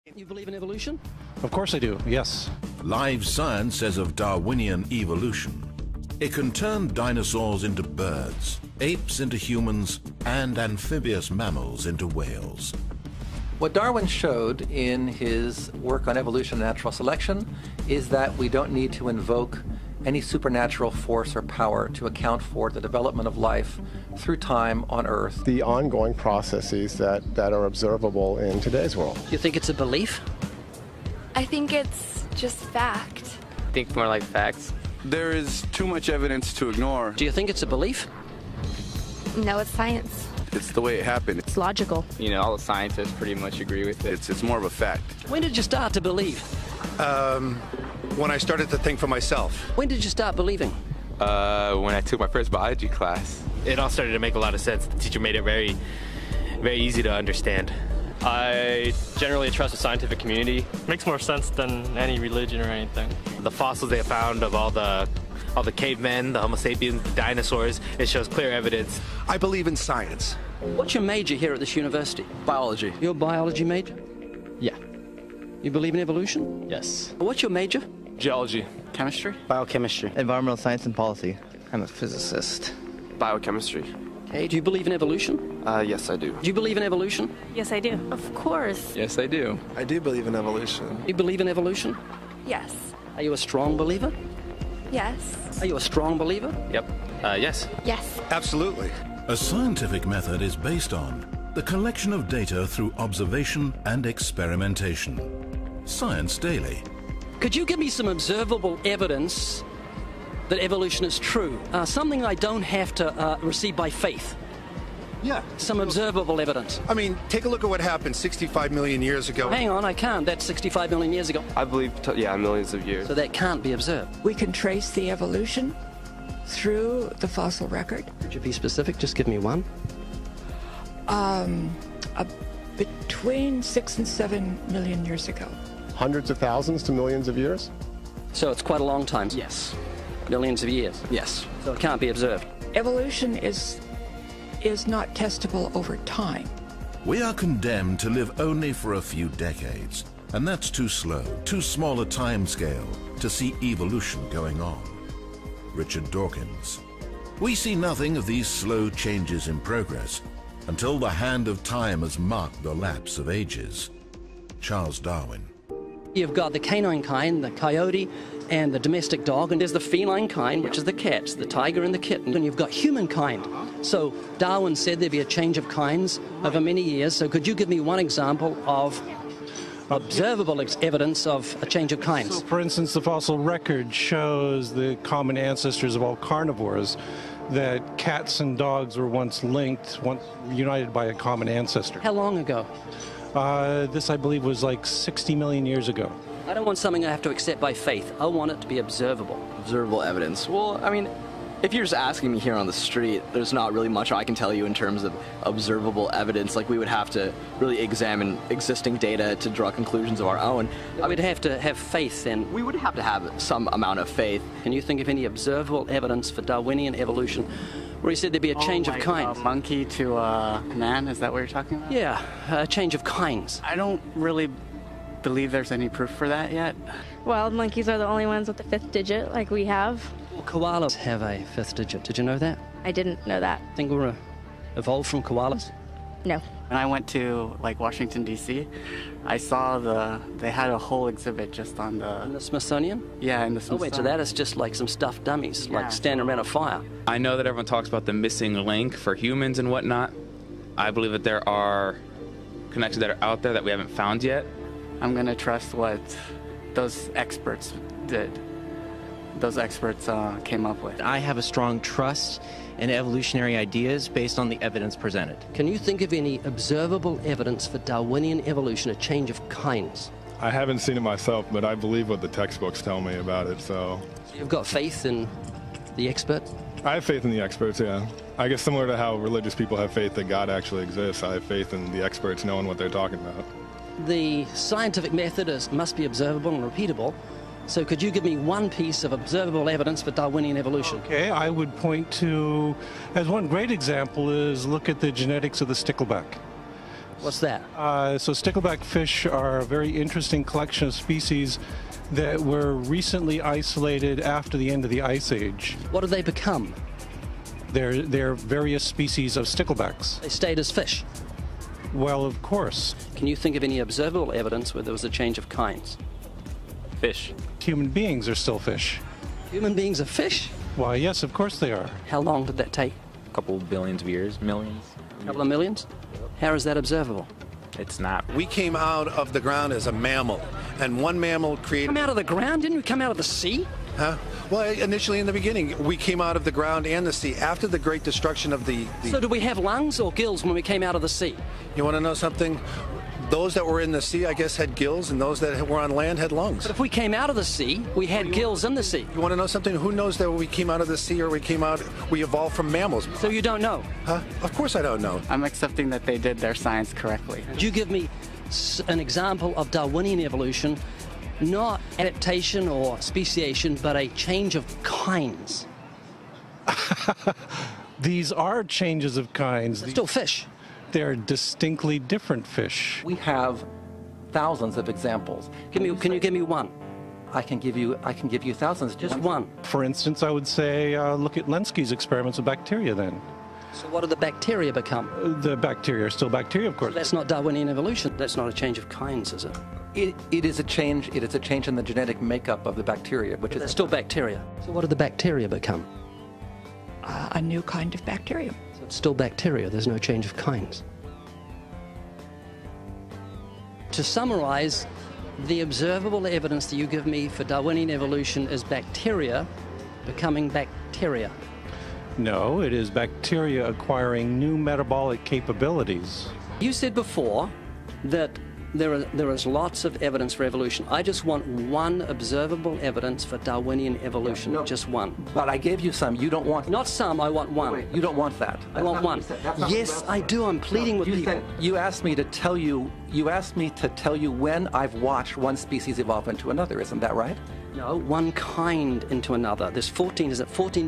You believe in evolution? Of course I do, yes. Live science says of Darwinian evolution, it can turn dinosaurs into birds, apes into humans, and amphibious mammals into whales. What Darwin showed in his work on evolution and natural selection is that we don't need to invoke any supernatural force or power to account for the development of life through time on Earth. The ongoing processes that are observable in today's world. You think it's a belief? I think it's just fact. I think more like facts. There is too much evidence to ignore. Do you think it's a belief? No, it's science. It's the way it happened. It's logical. You know, all the scientists pretty much agree with it. It's more of a fact. When did you start to believe? When I started to think for myself. When did you start believing? When I took my first biology class. It all started to make a lot of sense. The teacher made it very, very easy to understand. I generally trust the scientific community. Makes more sense than any religion or anything. The fossils they found of all the cavemen, the Homo sapiens, the dinosaurs, it shows clear evidence. I believe in science. What's your major here at this university? Biology. Your biology major? Yeah. You believe in evolution? Yes. What's your major? Geology. Chemistry? Biochemistry. Environmental science and policy. I'm a physicist. Biochemistry. Okay, do you believe in evolution? Yes, I do. Do you believe in evolution? Yes, I do. Of course. Yes, I do. I do believe in evolution. You believe in evolution? Yes. Are you a strong believer? Yes. Are you a strong believer? Yep. Yes. Yes. Absolutely. A scientific method is based on the collection of data through observation and experimentation. Science Daily. Could you give me some observable evidence that evolution is true? Something I don't have to receive by faith. Yeah. Some observable evidence. I mean, take a look at what happened 65 million years ago. Hang on, I can't. That's 65 million years ago. I believe, millions of years. So that can't be observed. We can trace the evolution through the fossil record. Could you be specific? Just give me one. Between 6 and 7 million years ago. Hundreds of thousands to millions of years? So it's quite a long time. Yes. Millions of years. Yes. So it can't be observed. Evolution is not testable over time. We are condemned to live only for a few decades, and that's too slow, too small a time scale to see evolution going on. Richard Dawkins. We see nothing of these slow changes in progress until the hand of time has marked the lapse of ages. Charles Darwin. You've got the canine kind, the coyote, and the domestic dog, and there's the feline kind, which is the cats, the tiger and the kitten, and you've got humankind. So Darwin said there'd be a change of kinds over many years, so could you give me one example of observable evidence of a change of kinds? So, for instance, the fossil record shows the common ancestors of all carnivores, that cats and dogs were once linked, once united by a common ancestor. How long ago? This, I believe, was like 60 million years ago. I don't want something I have to accept by faith. I want it to be observable. Observable evidence. Well, I mean, if you're just asking me here on the street, there's not really much I can tell you in terms of observable evidence. Like, we would have to really examine existing data to draw conclusions of our own. We'd have to have faith then. We would have to have some amount of faith. Can you think of any observable evidence for Darwinian evolution where he said there'd be a change of kinds? Monkey to man, is that what you're talking about? Yeah, a change of kinds. I don't really believe there's any proof for that yet. Well, monkeys are the only ones with the 5th digit, like we have. Well, koalas have a 5th digit. Did you know that? I didn't know that. Think we're evolved from koalas? No. When I went to, Washington, D.C., I saw they had a whole exhibit just on the... In the Smithsonian? Yeah, in the Smithsonian. Oh, wait, so that is just like some stuffed dummies, like standing around a fire. I know that everyone talks about the missing link for humans and whatnot. I believe that there are connections that are out there that we haven't found yet. I'm going to trust what those experts did. Those experts came up with. I have a strong trust in evolutionary ideas based on the evidence presented. Can you think of any observable evidence for Darwinian evolution, a change of kinds? I haven't seen it myself, but I believe what the textbooks tell me about it, so... You've got faith in the experts? I have faith in the experts, yeah. I guess similar to how religious people have faith that God actually exists, I have faith in the experts knowing what they're talking about. The scientific method must be observable and repeatable. So could you give me one piece of observable evidence for Darwinian evolution? Okay, I would point to, as one great example is look at the genetics of the stickleback. What's that? So stickleback fish are a very interesting collection of species that were recently isolated after the end of the Ice Age. What did they become? They're various species of sticklebacks. They stayed as fish. Well, of course. Can you think of any observable evidence where there was a change of kinds? Fish. Human beings are still fish. Human beings are fish? Why, yes, of course they are. How long did that take? A couple billions of years, millions. A couple of millions? How is that observable? It's not. We came out of the ground as a mammal, and one mammal created... Come out of the ground? Didn't we come out of the sea? Huh? Well, initially in the beginning, we came out of the ground and the sea. After the great destruction of the... So did we have lungs or gills when we came out of the sea? You want to know something? Those that were in the sea, I guess, had gills, and those that were on land had lungs. But if we came out of the sea, we had gills in the sea. You want to know something? Who knows that we came out of the sea or we evolved from mammals? So you don't know? Huh? Of course I don't know. I'm accepting that they did their science correctly. Could you give me an example of Darwinian evolution, not adaptation or speciation, but a change of kinds? These are changes of kinds. They're still fish. They're distinctly different fish. We have thousands of examples. Can you give me one? I can give you thousands. Just one. For instance, I would say look at Lenski's experiments with bacteria then. So what did the bacteria become? The bacteria are still bacteria, of course. So that's not Darwinian evolution. That's not a change of kinds, is it? It is a change. It is a change in the genetic makeup of the bacteria, which is still bacteria. So what did the bacteria become? A new kind of bacterium. So it's still bacteria. There's no change of kinds. To summarize, the observable evidence that you give me for Darwinian evolution is bacteria becoming bacteria. No, it is bacteria acquiring new metabolic capabilities. You said before that there is lots of evidence for evolution. I just want one observable evidence for Darwinian evolution, just one. But I gave you some. You don't want... Not some, I want one. Wait, you don't want that. I want one. Yes, I do. I'm pleading with people. You asked me to tell you when I've watched one species evolve into another. Isn't that right? No, one kind into another. There's 14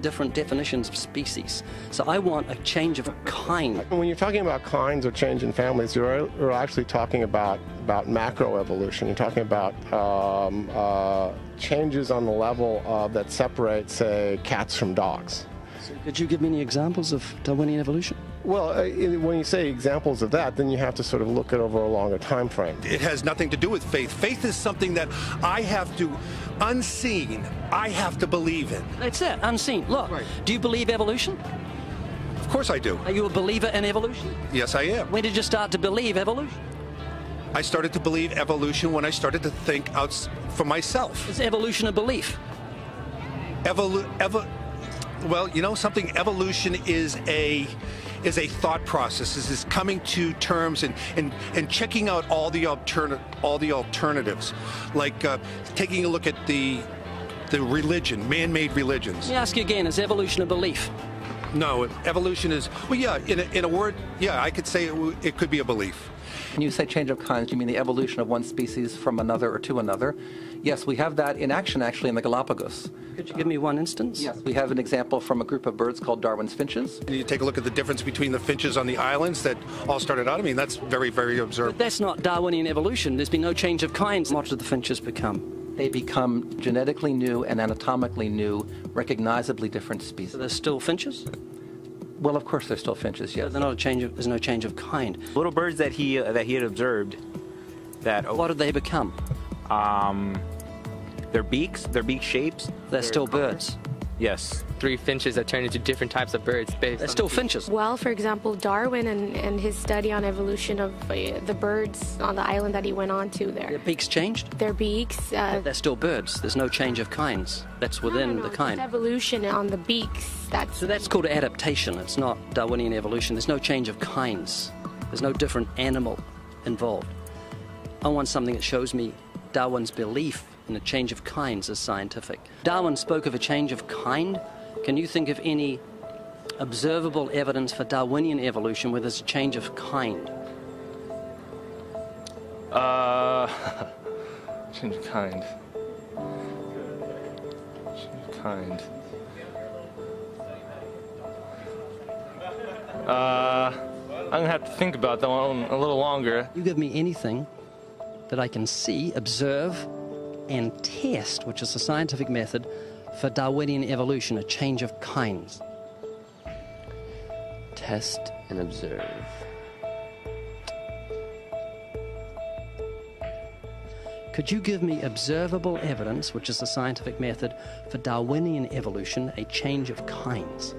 different definitions of species. So I want a change of kind. When you're talking about kinds or change in families, you're actually talking about macroevolution. You're talking about changes on the level that separate, say, cats from dogs. So could you give me any examples of Darwinian evolution? Well, when you say examples of that, then you have to sort of look at over a longer time frame. It has nothing to do with faith. Faith is something that I have to, unseen, I have to believe in. That's it, unseen. Look, do you believe evolution? Of course I do. Are you a believer in evolution? Yes, I am. When did you start to believe evolution? I started to believe evolution when I started to think out for myself. Is evolution a belief? Well, you know something? Evolution is a thought process. This is coming to terms and checking out all the alternatives, like taking a look at the religion, man-made religions. Let me ask you again: is evolution a belief? No, evolution is, well, yeah. In a word, yeah, I could say it could be a belief. When you say change of kinds, you mean the evolution of one species from another or to another? Yes, we have that in action, actually, in the Galapagos. Could you give me one instance? Yes, we have an example from a group of birds called Darwin's finches. You take a look at the difference between the finches on the islands that all started out. I mean, that's very, very observable. But that's not Darwinian evolution. There's been no change of kinds. What did the finches become? They become genetically new and anatomically new, recognizably different species. So they're still finches? Well, of course, they're still finches. Yes. So there's no change of kind. Little birds that he had observed. What did they become? Their beak shapes. They're still birds. Yes. 3 finches that turn into different types of birds. They're still finches. Well, for example, Darwin and his study on evolution of the birds on the island that he went on to there. Their beaks changed? Their beaks. They're still birds. There's no change of kinds. That's within the kind. It's evolution on the beaks. So that's called adaptation. It's not Darwinian evolution. There's no change of kinds. There's no different animal involved. I want something that shows me Darwin's belief in a change of kinds is scientific. Darwin spoke of a change of kind. Can you think of any observable evidence for Darwinian evolution where there's a change of kind? Change of kind. Change of kind. going to have to think about that one a little longer. You give me anything that I can see, observe, and test, which is the scientific method for Darwinian evolution, a change of kinds. Test and observe. Could you give me observable evidence, which is the scientific method for Darwinian evolution, a change of kinds?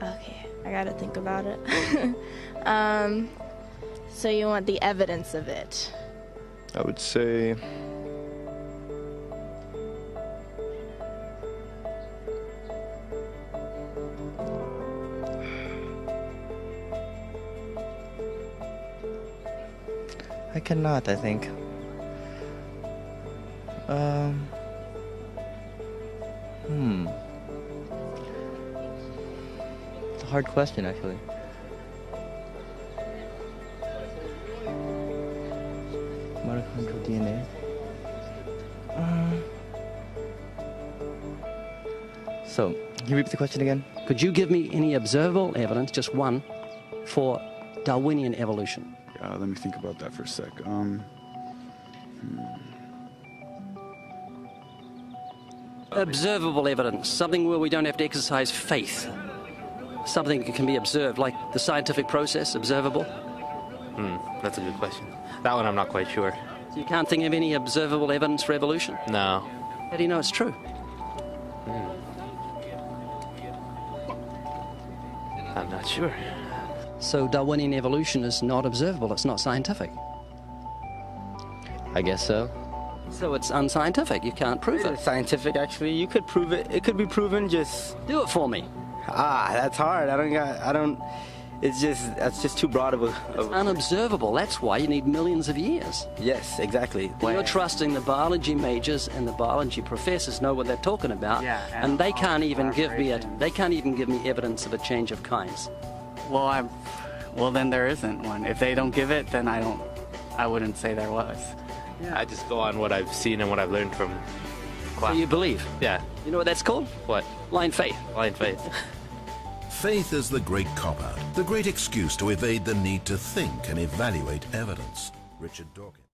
Okay, I gotta think about it. So you want the evidence of it? I would say I cannot, I think. It's a hard question, actually. Mitochondrial DNA. So, can you repeat the question again? Could you give me any observable evidence, just one, for Darwinian evolution? Let me think about that for a sec. Observable evidence, something where we don't have to exercise faith. Something that can be observed, like the scientific process, observable. That's a good question. That one I'm not quite sure. So you can't think of any observable evidence for evolution? No. How do you know it's true? I'm not sure. So Darwinian evolution is not observable, it's not scientific. I guess so. So it's unscientific, you can't prove it. It's scientific, actually. You could prove it. It could be proven, just... Do it for me. That's hard. That's just too broad of a... It's unobservable, that's why you need millions of years. Yes, exactly. You're trusting the biology majors and the biology professors know what they're talking about, and they can't even give me evidence of a change of kinds. Well, then there isn't one. If they don't give it, then I wouldn't say there was. Yeah. I just go on what I've seen and what I've learned from class. So you believe? Yeah. You know what that's called? What? Blind faith. Blind faith. Faith is the great cop-out, the great excuse to evade the need to think and evaluate evidence. Richard Dawkins.